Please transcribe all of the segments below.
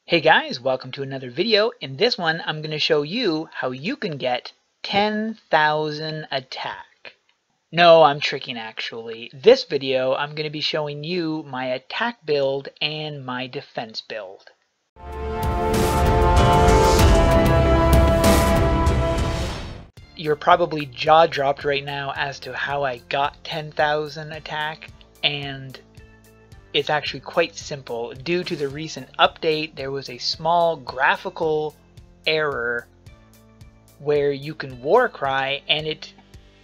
Hey guys, welcome to another video. In this one, I'm going to show you how you can get 10,000 attack. No, I'm tricking actually. This video, I'm going to be showing you my attack build and my defense build. You're probably jaw-dropped right now as to how I got 10,000 attack, and it's actually quite simple. Due to the recent update, there was a small graphical error where you can Warcry and it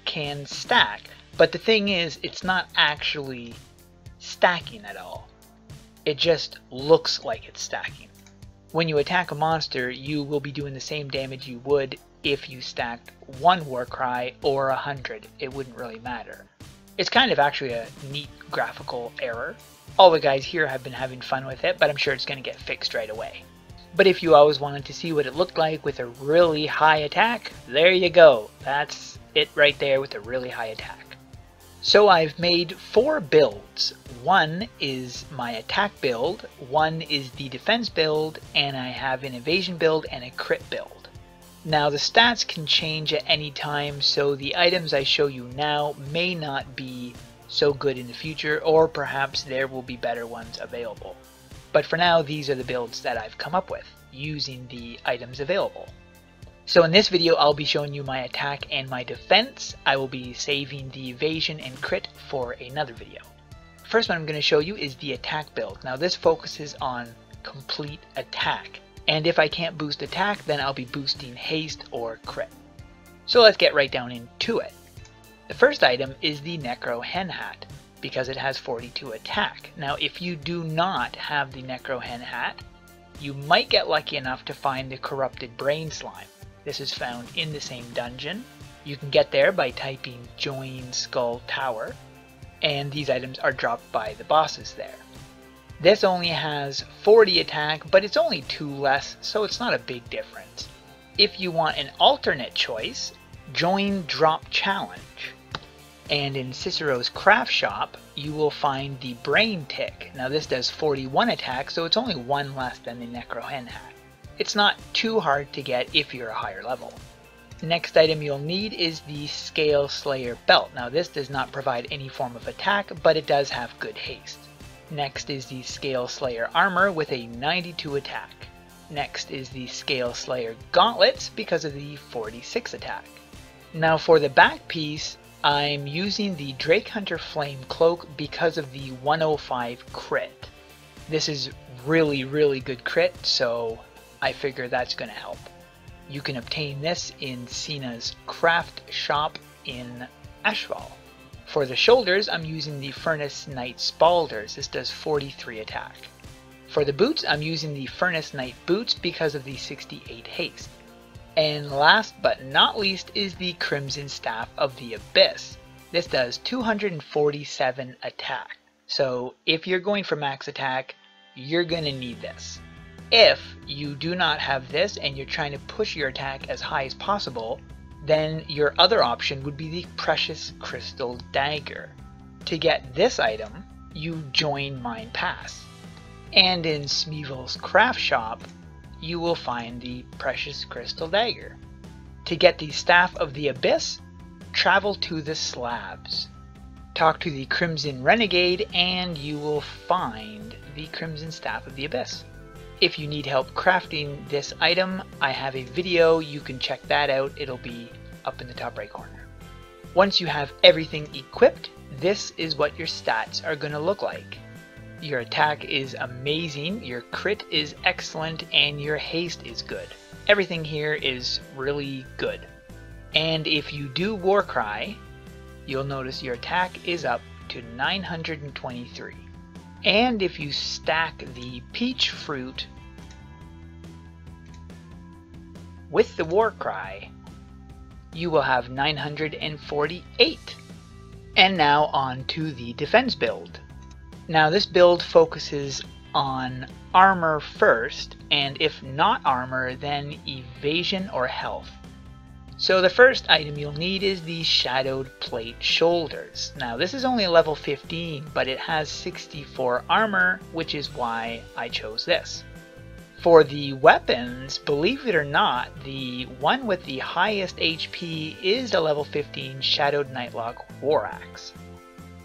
can stack. But the thing is, it's not actually stacking at all. It just looks like it's stacking. When you attack a monster, you will be doing the same damage you would if you stacked 1 Warcry or 100. It wouldn't really matter. It's kind of actually a neat graphical error. All the guys here have been having fun with it, but I'm sure it's going to get fixed right away. But if you always wanted to see what it looked like with a really high attack, there you go. That's it right there with a really high attack. So I've made 4 builds. One is my attack build, one is the defense build, and I have an evasion build and a crit build. Now the stats can change at any time, so the items I show you now may not be so good in the future, or perhaps there will be better ones available. But for now, these are the builds that I've come up with using the items available. So in this video, I'll be showing you my attack and my defense. I will be saving the evasion and crit for another video. First one I'm going to show you is the attack build. Now this focuses on complete attack, and if I can't boost attack, then I'll be boosting haste or crit. So let's get right down into it. The first item is the necrohen hat, because it has 42 attack. Now if you do not have the necrohen hat, you might get lucky enough to find the corrupted brain slime. This is found in the same dungeon. You can get there by typing join skull tower, and these items are dropped by the bosses there. This only has 40 attack, but it's only 2 less, so it's not a big difference. If you want an alternate choice, join drop challenge. And in Cicero's craft shop, you will find the brain tick. Now this does 41 attack, so it's only 1 less than the necrohen hat. It's not too hard to get if you're a higher level. Next item you'll need is the Scale Slayer belt. Now this does not provide any form of attack, but it does have good haste. Next is the Scale Slayer armor with a 92 attack. Next is the Scale Slayer gauntlets because of the 46 attack. Now for the back piece, I'm using the Drake Hunter Flame Cloak because of the 105 crit. This is really good crit, so I figure that's going to help. You can obtain this in Cena's craft shop in Ashval. For the shoulders, I'm using the Furnace Knight Spalders. This does 43 attack. For the boots, I'm using the Furnace Knight boots because of the 68 haste. And last but not least is the Crimson Staff of the Abyss. This does 247 attack. So if you're going for max attack, you're going to need this. If you do not have this and you're trying to push your attack as high as possible, then your other option would be the Precious Crystal Dagger. To get this item, you join Mine Pass. And in Smeevel's craft shop, you will find the Precious Crystal Dagger. To get the Staff of the Abyss, travel to the Slabs. Talk to the Crimson Renegade and you will find the Crimson Staff of the Abyss. If you need help crafting this item, I have a video, you can check that out, it'll be up in the top right corner. Once you have everything equipped, this is what your stats are going to look like. Your attack is amazing, your crit is excellent, and your haste is good. Everything here is really good. And if you do Warcry, you'll notice your attack is up to 923. And if you stack the peach fruit with the Warcry, you will have 948. And now on to the defense build. Now this build focuses on armor first, and if not armor, then evasion or health. So the first item you'll need is the Shadowed Plate Shoulders. Now this is only a level 15, but it has 64 armor, which is why I chose this. For the weapons, believe it or not, the one with the highest HP is the level 15 Shadowed Nightlock War Axe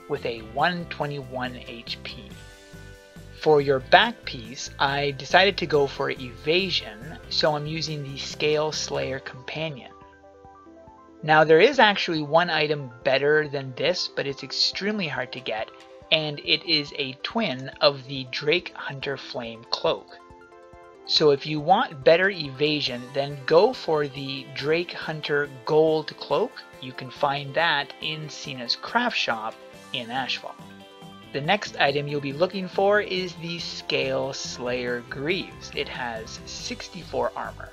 with a 121 HP. For your back piece, I decided to go for evasion, so I'm using the Scale Slayer Companion. Now there is actually one item better than this, but it's extremely hard to get, and it is a twin of the Drake Hunter Flame Cloak. So if you want better evasion, then go for the Drake Hunter Gold Cloak. You can find that in Cena's craft shop in Ashfall. The next item you'll be looking for is the Scale Slayer Greaves. It has 64 armor.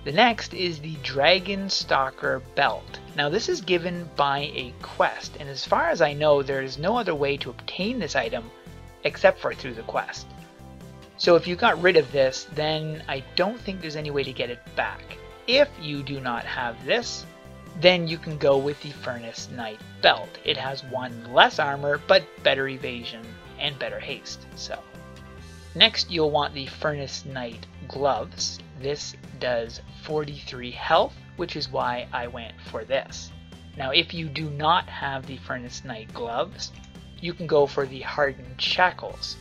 The next is the Dragon Stalker Belt. Now this is given by a quest, and as far as I know, there is no other way to obtain this item except for through the quest. So if you got rid of this, then I don't think there's any way to get it back. If you do not have this, then you can go with the Furnace Knight Belt. It has one less armor, but better evasion and better haste. So next you'll want the Furnace Knight Gloves. This does 43 health, which is why I went for this. Now if you do not have the Furnace Knight Gloves, you can go for the Hardened Shackles.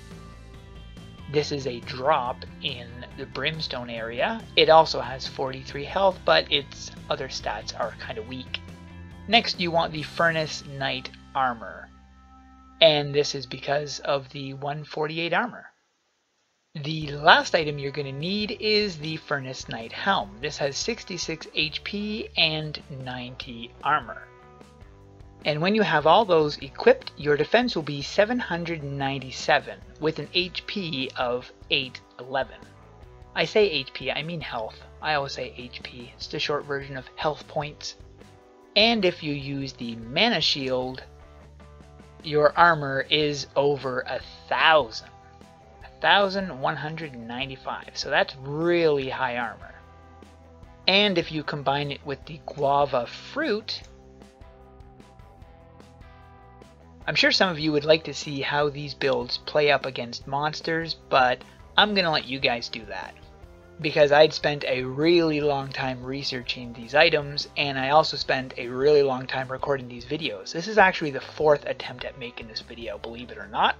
This is a drop in the Brimstone area. It also has 43 health, but its other stats are kind of weak. Next you want the Furnace Knight Armor, and this is because of the 148 armor. The last item you're going to need is the Furnace Knight Helm. This has 66 HP and 90 armor. And when you have all those equipped, your defense will be 797 with an HP of 811. I say HP, I mean health. I always say HP. It's the short version of health points. And if you use the Mana Shield, your armor is over 1,000. 1,195. So that's really high armor. And if you combine it with the Guava Fruit, I'm sure some of you would like to see how these builds play up against monsters, but I'm going to let you guys do that. Because I'd spent a really long time researching these items, and I also spent a really long time recording these videos. This is actually the 4th attempt at making this video, believe it or not.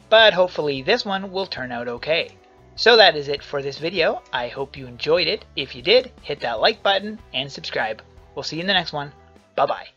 But hopefully this one will turn out okay. So that is it for this video. I hope you enjoyed it. If you did, hit that like button and subscribe. We'll see you in the next one. Bye bye.